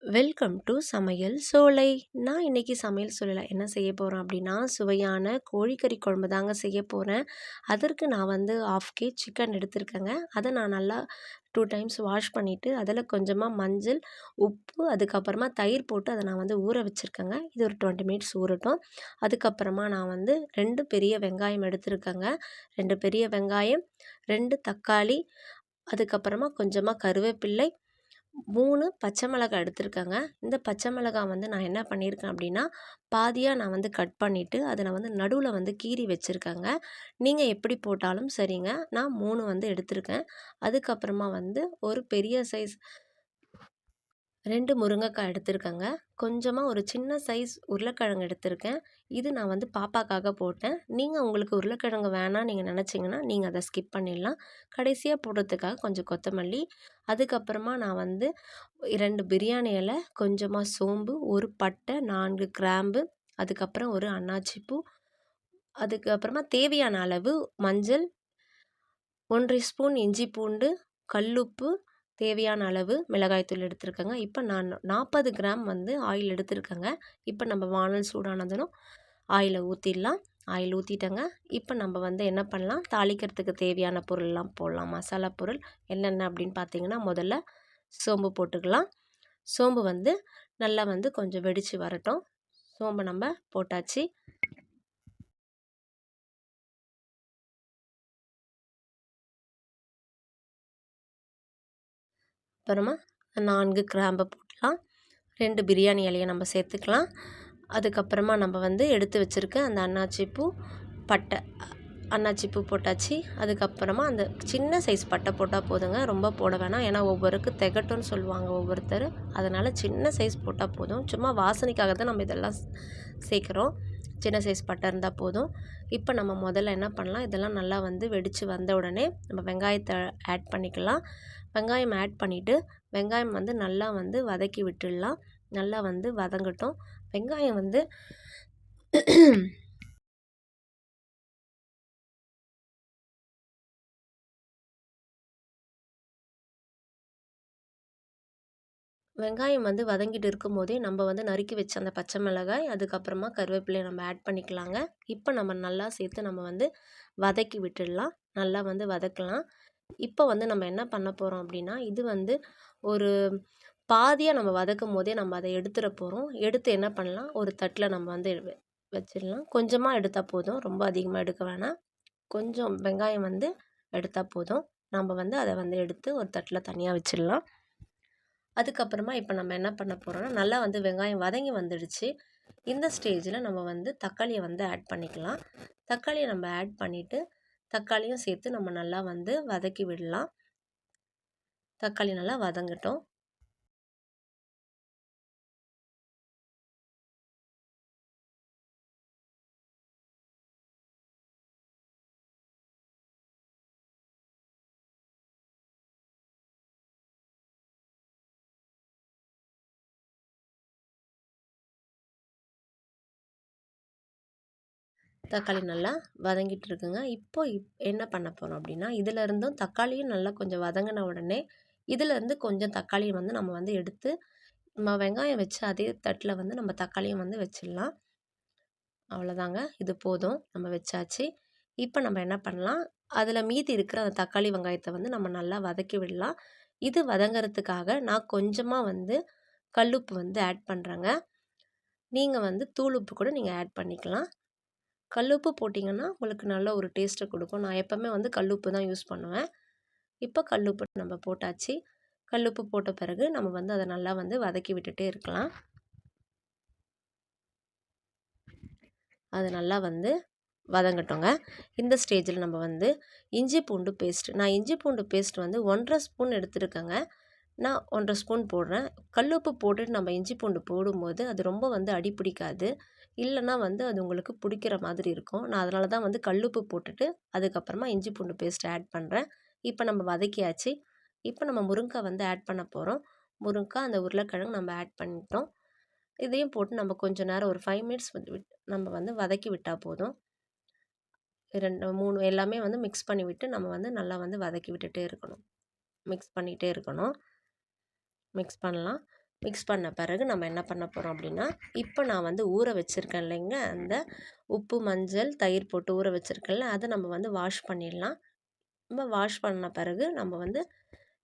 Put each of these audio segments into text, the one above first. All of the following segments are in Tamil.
வெல்கம் டு சமையல் சோலை. நான் இன்னைக்கு சமையல் சோலையில் என்ன செய்ய போகிறேன் அப்படின்னா, சுவையான கோழிக்கறி குழம்பு தாங்க செய்ய போகிறேன். அதற்கு நான் வந்து 1/2 கேஜ் சிக்கன் எடுத்திருக்கேங்க. அதை நான் நல்லா 2 டைம்ஸ் வாஷ் பண்ணிவிட்டு அதில் கொஞ்சமாக மஞ்சள், உப்பு, அதுக்கப்புறமா தயிர் போட்டு அதை நான் வந்து ஊற வச்சுருக்கேங்க. இது ஒரு 20 மினிட்ஸ் ஊறட்டும். அதுக்கப்புறமா நான் வந்து 2 பெரிய வெங்காயம் எடுத்திருக்கேங்க. 2 பெரிய வெங்காயம், 2 தக்காளி, அதுக்கப்புறமா கொஞ்சமாக கருவேப்பிலை, 3 பச்சை மிளகாய் எடுத்திருக்கேங்க. இந்த பச்சை மிளகாய் வந்து நான் என்ன பண்ணியிருக்கேன் அப்படின்னா, பாதியாக நான் வந்து கட் பண்ணிவிட்டு அதை நான் வந்து நடுவில் வந்து கீறி வச்சுருக்கேங்க. நீங்கள் எப்படி போட்டாலும் சரிங்க. நான் 3 வந்து எடுத்திருக்கேன். அதுக்கப்புறமா வந்து ஒரு பெரிய சைஸ் 2 முருங்கைக்காய் எடுத்திருக்கேங்க. கொஞ்சமாக ஒரு சின்ன சைஸ் உருளைக்கிழங்கு எடுத்திருக்கேன். இது நான் வந்து பாப்பாக்காக போட்டேன். நீங்கள் உங்களுக்கு உருளைக்கிழங்கு வேணாம் நீங்கள் நினச்சிங்கன்னா நீங்கள் அதை ஸ்கிப் பண்ணிடலாம். கடைசியாக போடுறதுக்காக கொஞ்சம் கொத்தமல்லி, அதுக்கப்புறமா நான் வந்து 2 பிரியாணி இலை, கொஞ்சமாக சோம்பு, ஒரு பட்டை, 4 கிராம்பு, அதுக்கப்புறம் ஒரு அன்னாச்சி பூ, அதுக்கப்புறமா தேவையான அளவு மஞ்சள், 1 ஸ்பூன் இஞ்சி பூண்டு, கல்லுப்பு, தேவையான அளவு மிளகாய்த்தூள் எடுத்திருக்கேங்க. இப்போ நான் 40 கிராம் வந்து ஆயில் எடுத்திருக்கேங்க. இப்போ நம்ம வானல் சூடானதும் ஆயிலை ஊற்றிடலாம். ஆயில் ஊற்றிட்டேங்க. இப்போ நம்ம வந்து என்ன பண்ணலாம், தாளிக்கிறதுக்கு தேவையான பொருள்லாம் போடலாம். மசாலா பொருள் என்னென்ன அப்படின்னு பார்த்தீங்கன்னா, முதல்ல சோம்பு போட்டுக்கலாம். சோம்பு வந்து நல்லா வந்து கொஞ்சம் வெடித்து வரட்டும். சோம்பு நம்ம போட்டாச்சு. அப்புறமா 4 கிராம்பு போடலாம். 2 பிரியாணி இலையை நம்ம சேர்த்துக்கலாம். அதுக்கப்புறமா நம்ம வந்து எடுத்து வச்சுருக்க அந்த அன்னாச்சி பூ, பட்டை, அன்னாச்சி பூ போட்டாச்சு. அதுக்கப்புறமா அந்த சின்ன சைஸ் பட்டை போட்டால் போதுங்க, ரொம்ப போட வேணாம். ஏன்னா ஒவ்வொருக்கு திகட்டும்னு சொல்லுவாங்க ஒவ்வொருத்தர். அதனால் சின்ன சைஸ் போட்டால் போதும். சும்மா வாசனைக்காக தான் நம்ம இதெல்லாம் சேர்க்குறோம். சின்ன சைஸ் பட்டை இருந்தால் போதும். இப்போ நம்ம முதல்ல என்ன பண்ணலாம், இதெல்லாம் நல்லா வந்து வெடித்து வந்த உடனே நம்ம வெங்காயத்தை ஆட் பண்ணிக்கலாம். வெங்காயம் ஆட் பண்ணிவிட்டு வெங்காயம் வந்து நல்லா வந்து வதக்கி விட்டுடலாம். நல்லா வந்து வதங்கட்டும். வெங்காயம் வந்து வெங்காயம் வந்து வதங்கிட்டு இருக்கும்போதே நம்ம வந்து நறுக்கி வச்ச அந்த பச்சை மிளகாய், அதுக்கப்புறமா கருவேப்பிலையை நம்ம ஆட் பண்ணிக்கலாங்க. இப்போ நம்ம நல்லா சேர்த்து நம்ம வந்து வதக்கி விட்டுடலாம். நல்லா வந்து வதக்கலாம். இப்போ வந்து நம்ம என்ன பண்ண போகிறோம் அப்படின்னா, இது வந்து ஒரு பாதியாக நம்ம வதக்கும் போதே நம்ம அதை எடுத்துட போகிறோம். எடுத்து என்ன பண்ணலாம், ஒரு தட்டில் நம்ம வந்து வச்சிடலாம். கொஞ்சமாக எடுத்தால் போதும், ரொம்ப அதிகமாக எடுக்க வேணாம். கொஞ்சம் வெங்காயம் வந்து எடுத்தால் போதும். நம்ம வந்து அதை வந்து எடுத்து ஒரு தட்டில் தனியாக வச்சிடலாம். அதுக்கப்புறமா இப்போ நம்ம என்ன பண்ண போகிறோம்னா, நல்லா வந்து வெங்காயம் வதங்கி வந்துடுச்சு. இந்த ஸ்டேஜில் நம்ம வந்து தக்காளியை வந்து ஆட் பண்ணிக்கலாம். தக்காளியை நம்ம ஆட் பண்ணிவிட்டு தக்காளியும் சேர்த்து நம்ம நல்லா வந்து வதக்கி விடலாம். தக்காளி நல்லா வதங்கட்டும். தக்காளி நல்லா வதங்கிட்டு இருக்குங்க. இப்போ என்ன பண்ண போகிறோம் அப்படின்னா, இதிலருந்தும் தக்காளியும் நல்லா கொஞ்சம் வதங்கின உடனே இதிலேருந்து கொஞ்சம் தக்காளியை வந்து நம்ம வந்து எடுத்து நம்ம வெங்காயம் வச்சு அதே தட்டில் வந்து நம்ம தக்காளியும் வந்து வச்சிடலாம். அவ்வளோதாங்க, இது போதும், நம்ம வச்சாச்சு. இப்போ நம்ம என்ன பண்ணலாம், அதில் மீதி இருக்கிற அந்த தக்காளி வெங்காயத்தை வந்து நம்ம நல்லா வதக்கி விடலாம். இது வதங்கிறதுக்காக நான் கொஞ்சமாக வந்து கல்லுப்பு வந்து ஆட் பண்ணுறேங்க. நீங்கள் வந்து தூள் உப்பு கூட நீங்கள் ஆட் பண்ணிக்கலாம். கல்லுப்பு போட்டிங்கன்னா உங்களுக்கு நல்ல ஒரு டேஸ்ட்டை கொடுக்கும். நான் எப்போவுமே வந்து கல்லுப்பு தான் யூஸ் பண்ணுவேன். இப்போ கல்லுப்பு நம்ம போட்டாச்சு. கல்லுப்பு போட்ட பிறகு நம்ம வந்து அதை நல்லா வந்து வதக்கி விட்டுட்டே இருக்கலாம். அது நல்லா வந்து வதங்கட்டுங்க. இந்த ஸ்டேஜில் நம்ம வந்து இஞ்சி பூண்டு பேஸ்ட், நான் இஞ்சி பூண்டு பேஸ்ட் வந்து 1 1/2 ஸ்பூன் எடுத்துருக்கேங்க. நான் 1 1/2 ஸ்பூன் போடுறேன். கல்லுப்பு போட்டுட்டு நம்ம இஞ்சி பூண்டு போடும்போது அது ரொம்ப வந்து அடி பிடிக்காது. இல்லைன்னா வந்து அது உங்களுக்கு பிடிக்கிற மாதிரி இருக்கும். நான் அதனால தான் வந்து கல்லுப்பு போட்டுட்டு அதுக்கப்புறமா இஞ்சி பூண்டு பேஸ்ட் ஆட் பண்ணுறேன். இப்போ நம்ம வதக்கியாச்சு. இப்போ நம்ம முருங்கைக்காய் வந்து ஆட் பண்ண போகிறோம். முருங்கைக்காய், அந்த உருளைக்கிழங்கு நம்ம ஆட் பண்ணிட்டோம். இதையும் போட்டு நம்ம கொஞ்சம் நேரம் ஒரு 5 மினிட்ஸ் வந்து நம்ம வந்து வதக்கி விட்டால் போதும். 2 3 எல்லாமே வந்து மிக்ஸ் பண்ணி விட்டு நம்ம வந்து நல்லா வந்து வதக்கி விட்டுட்டே இருக்கணும். மிக்ஸ் பண்ணிகிட்டே இருக்கணும். மிக்ஸ் பண்ணலாம். மிக்ஸ் பண்ண பிறகு நம்ம என்ன பண்ண போகிறோம் அப்படின்னா, இப்போ நான் வந்து ஊற வச்சுருக்கேன் இல்லைங்க, அந்த உப்பு, மஞ்சள், தயிர் போட்டு ஊற வச்சுருக்கேன்ல, அதை நம்ம வந்து வாஷ் பண்ணிடலாம். நம்ம வாஷ் பண்ண பிறகு நம்ம வந்து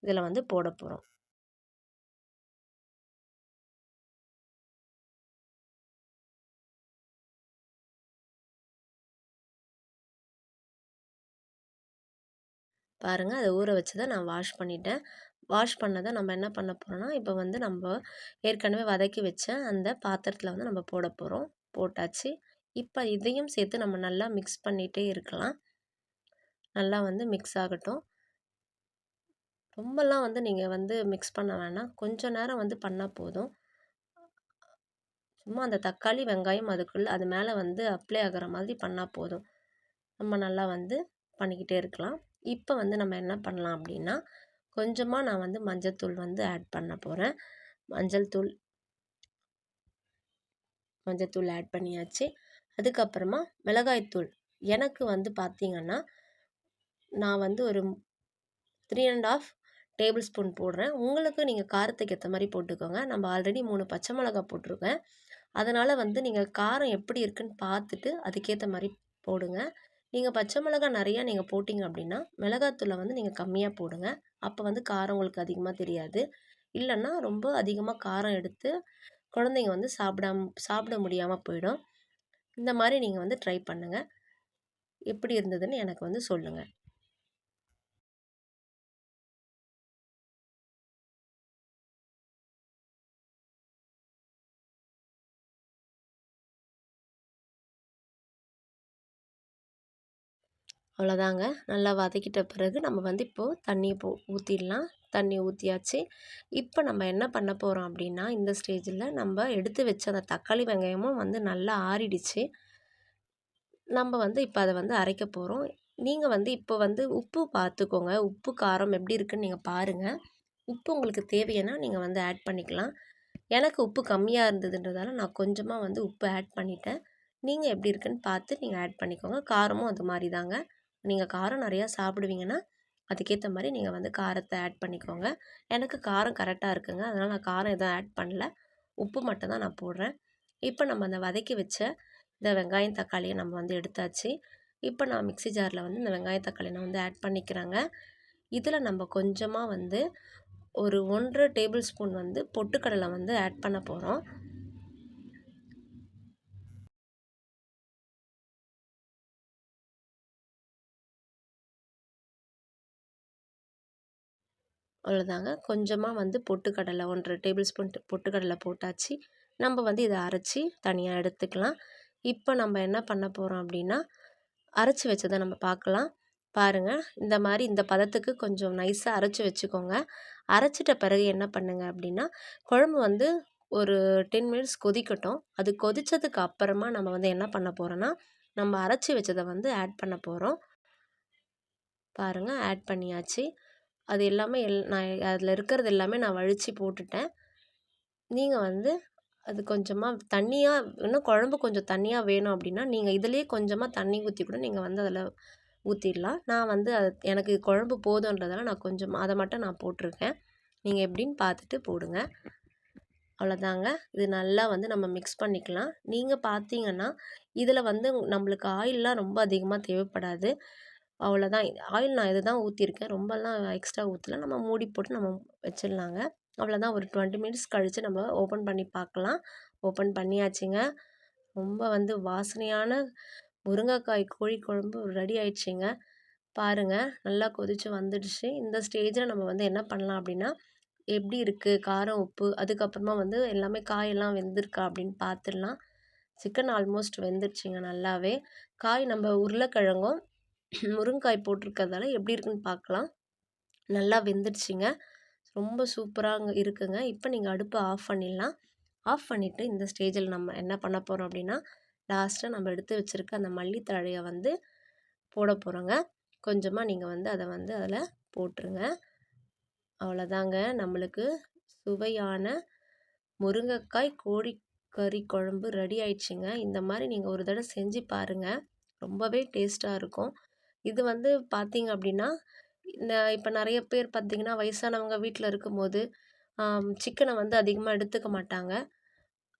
இதில் வந்து போட போகிறோம். பாருங்கள், அதை ஊற வச்சதை நான் வாஷ் பண்ணிட்டேன். வாஷ் பண்ணதை நம்ம என்ன பண்ண போகிறோம்னா, இப்போ வந்து நம்ம ஏற்கனவே வதக்கி வச்ச அந்த பாத்திரத்தில் வந்து நம்ம போட போகிறோம். போட்டாச்சு. இப்போ இதையும் சேர்த்து நம்ம நல்லா மிக்ஸ் பண்ணிகிட்டே இருக்கலாம். நல்லா வந்து மிக்ஸ் ஆகட்டும். ரொம்பலாம் வந்து நீங்கள் வந்து மிக்ஸ் பண்ண வேணாம். கொஞ்ச நேரம் வந்து பண்ணால் போதும். சும்மா அந்த தக்காளி, வெங்காயம் அது மேலே வந்து அப்ளை ஆகிற மாதிரி பண்ணால் போதும். நம்ம நல்லா வந்து பண்ணிக்கிட்டே இருக்கலாம். இப்போ வந்து நம்ம என்ன பண்ணலாம் அப்படின்னா, கொஞ்சமாக நான் வந்து மஞ்சத்தூள் வந்து ஆட் பண்ண போகிறேன். மஞ்சத்தூள் ஆட் பண்ணியாச்சு. அதுக்கப்புறமா மிளகாய்த்தூள். எனக்கு வந்து பார்த்திங்கன்னா, நான் வந்து ஒரு 3 1/2 டேபிள் ஸ்பூன் போடுறேன். உங்களுக்கு நீங்கள் காரத்துக்கு ஏற்ற மாதிரி போட்டுக்கோங்க. நம்ம ஆல்ரெடி 3 பச்சை மிளகா போட்டிருக்கேன். அதனால் வந்து நீங்கள் காரம் எப்படி இருக்குன்னு பார்த்துட்டு அதுக்கேற்ற மாதிரி போடுங்க. நீங்கள் பச்சை மிளகாய் நிறையா நீங்கள் போட்டிங்க அப்படின்னா, மிளகாத்தூளை வந்து நீங்கள் கம்மியாக போடுங்க. அப்போ வந்து காரம் உங்களுக்கு அதிகமாக தெரியாது. இல்லைன்னா ரொம்ப அதிகமாக காரம் எடுத்து குழந்தைங்க வந்து சாப்பிட முடியாமல் போயிடும். இந்த மாதிரி நீங்கள் வந்து ட்ரை பண்ணுங்கள். எப்படி இருந்ததுன்னு எனக்கு வந்து சொல்லுங்கள். அவ்வளோதாங்க. நல்லா வதக்கிட்ட பிறகு நம்ம வந்து இப்போது தண்ணியை ஊற்றிடலாம். தண்ணி ஊற்றியாச்சு. இப்போ நம்ம என்ன பண்ண போகிறோம் அப்படின்னா, இந்த ஸ்டேஜில் நம்ம எடுத்து வச்ச அந்த தக்காளி, வெங்காயமும் வந்து நல்லா ஆறிடுச்சு. நம்ம வந்து இப்போ அதை வந்து அரைக்க போகிறோம். நீங்கள் வந்து இப்போ வந்து உப்பு பார்த்துக்கோங்க. உப்பு, காரம் எப்படி இருக்குன்னு நீங்கள் பாருங்கள். உப்பு உங்களுக்கு தேவைன்னா நீங்கள் வந்து ஆட் பண்ணிக்கலாம். எனக்கு உப்பு கம்மியாக இருந்ததுன்றதால நான் கொஞ்சமாக வந்து உப்பு ஆட் பண்ணிட்டேன். நீங்கள் எப்படி இருக்குன்னு பார்த்து நீங்கள் ஆட் பண்ணிக்கோங்க. காரமும் அது மாதிரி தாங்க. நீங்கள் காரம் நிறையா சாப்பிடுவீங்கன்னா, அதுக்கேற்ற மாதிரி நீங்கள் வந்து காரத்தை ஆட் பண்ணிக்கோங்க. எனக்கு காரம் கரெக்டாக இருக்குங்க. அதனால் நான் காரம் எதுவும் ஆட் பண்ணல. உப்பு மட்டும் தான் நான் போடுறேன். இப்போ நம்ம அந்த வதக்கி வச்ச இந்த வெங்காயம், தக்காளியை நம்ம வந்து எடுத்தாச்சு. இப்போ நான் மிக்ஸி ஜாரில் வந்து இந்த வெங்காயம், தக்காளியை நான் வந்து ஆட் பண்ணிக்கிறேங்க. இதில் நம்ம கொஞ்சமாக வந்து ஒரு 1 1/2 டேபிள் ஸ்பூன் வந்து பொட்டுக்கடலை வந்து ஆட் பண்ண போகிறோம். அவ்வளோதாங்க. கொஞ்சமாக வந்து பொட்டுக்கடலை 1 1/2 டேபிள் ஸ்பூன் பொட்டுக்கடலை போட்டாச்சு. நம்ம வந்து இதை அரைச்சி தனியாக எடுத்துக்கலாம். இப்போ நம்ம என்ன பண்ண போகிறோம் அப்படின்னா, அரைச்சி வச்சதை நம்ம பார்க்கலாம். பாருங்கள், இந்த மாதிரி இந்த பதத்துக்கு கொஞ்சம் நைஸாக அரைச்சி வச்சுக்கோங்க. அரைச்சிட்ட பிறகு என்ன பண்ணுங்க அப்படின்னா, குழம்பு வந்து ஒரு 10 மினிட்ஸ் கொதிக்கட்டும். அது கொதித்ததுக்கு அப்புறமா நம்ம வந்து என்ன பண்ண போகிறோன்னா, நம்ம அரைச்சி வச்சதை வந்து ஆட் பண்ண போகிறோம். பாருங்கள், ஆட் பண்ணியாச்சு. அது எல்லாமே நான் அதில் இருக்கிறது எல்லாமே நான் வழித்து போட்டுட்டேன். நீங்கள் வந்து அது கொஞ்சமாக தண்ணியாக இன்னும் குழம்பு கொஞ்சம் தண்ணியாக வேணும் அப்படின்னா, நீங்கள் இதிலேயே கொஞ்சமாக தண்ணி ஊற்றி கூட நீங்கள் வந்து அதில் ஊற்றிடலாம். நான் வந்து எனக்கு குழம்பு போதுன்றதால நான் கொஞ்சம் அதை மட்டும் நான் போட்டிருக்கேன். நீங்கள் எப்படின்னு பார்த்துட்டு போடுங்க. அவ்வளோதாங்க. இது நல்லா வந்து நம்ம மிக்ஸ் பண்ணிக்கலாம். நீங்கள் பார்த்தீங்கன்னா, இதில் வந்து நம்மளுக்கு ஆயில்லாம் ரொம்ப அதிகமாக தேவைப்படாது. அவ்வளோதான். ஆயில் நான் இதுதான் ஊற்றிருக்கேன். ரொம்பலாம் எக்ஸ்ட்ரா ஊற்றல. நம்ம மூடி போட்டு நம்ம வச்சிடலாங்க. அவ்வளோதான். ஒரு 20 மினிட்ஸ் கழித்து நம்ம ஓப்பன் பண்ணி பார்க்கலாம். ஓப்பன் பண்ணியாச்சுங்க. ரொம்ப வந்து வாசனையான முருங்கைக்காய் கோழி குழம்பு ரெடி ஆயிடுச்சுங்க. பாருங்கள், நல்லா கொதித்து வந்துடுச்சு. இந்த ஸ்டேஜில் நம்ம வந்து என்ன பண்ணலாம் அப்படின்னா, எப்படி இருக்குது காரம், உப்பு, அதுக்கப்புறமா வந்து எல்லாமே காயெல்லாம் வெந்திருக்கா அப்படின்னு பார்த்துடலாம். சிக்கன் ஆல்மோஸ்ட் வெந்துடுச்சுங்க நல்லாவே. காய் நம்ம உருளைக்கிழங்கும் முருங்கைக்காய் போட்டிருக்கிறதால எப்படி இருக்குன்னு பார்க்கலாம். நல்லா வெந்துடுச்சுங்க. ரொம்ப சூப்பராக இருக்குங்க. இப்போ நீங்கள் அடுப்பை ஆஃப் பண்ணிடலாம். ஆஃப் பண்ணிவிட்டு இந்த ஸ்டேஜில் நம்ம என்ன பண்ண போகிறோம் அப்படின்னா, லாஸ்ட்டாக நம்ம எடுத்து வச்சுருக்க அந்த மல்லி தழையை வந்து போட போகிறோங்க. கொஞ்சமாக நீங்கள் வந்து அதை வந்து அதில் போட்டுருங்க. அவ்வளோதாங்க, நம்மளுக்கு சுவையான முருங்கைக்காய் கோழிக்கறி குழம்பு ரெடி ஆயிடுச்சுங்க. இந்த மாதிரி நீங்கள் ஒரு தடவை செஞ்சு பாருங்கள். ரொம்பவே டேஸ்ட்டாக இருக்கும். இது வந்து பார்த்தீங்க அப்படின்னா, இப்போ நிறைய பேர் பார்த்தீங்கன்னா, வயசானவங்க வீட்டில் இருக்கும்போது சிக்கன வந்து அதிகமா எடுத்துக்க மாட்டாங்க.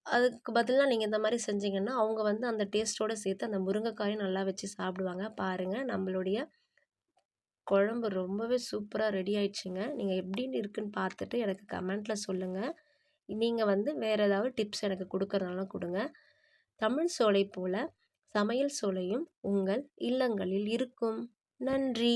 அதுக்கு பதிலா நீங்க இந்த மாரி செஞ்சீங்கன்னா, அவங்க வந்து அந்த டேஸ்ட்டோட சேர்த்து அந்த முருங்கைக்காயும் நல்லா வச்சு சாப்பிடுவாங்க. பாருங்க நம்மளுடைய குழம்பு ரொம்பவே சூப்பரா ரெடி ஆயிடுச்சுங்க. நீங்க எப்படின்னு இருக்குன்னு பார்த்துட்டு எனக்கு கமெண்ட்ல சொல்லுங்க. நீங்க வந்து வேற ஏதாவது டிப்ஸ் எனக்கு குடுக்கறதுனாலும் குடுங்க. தமிழ் சோலை போல சமையல் சோலையும் உங்கள் இல்லங்களில் இருக்கும். நன்றி.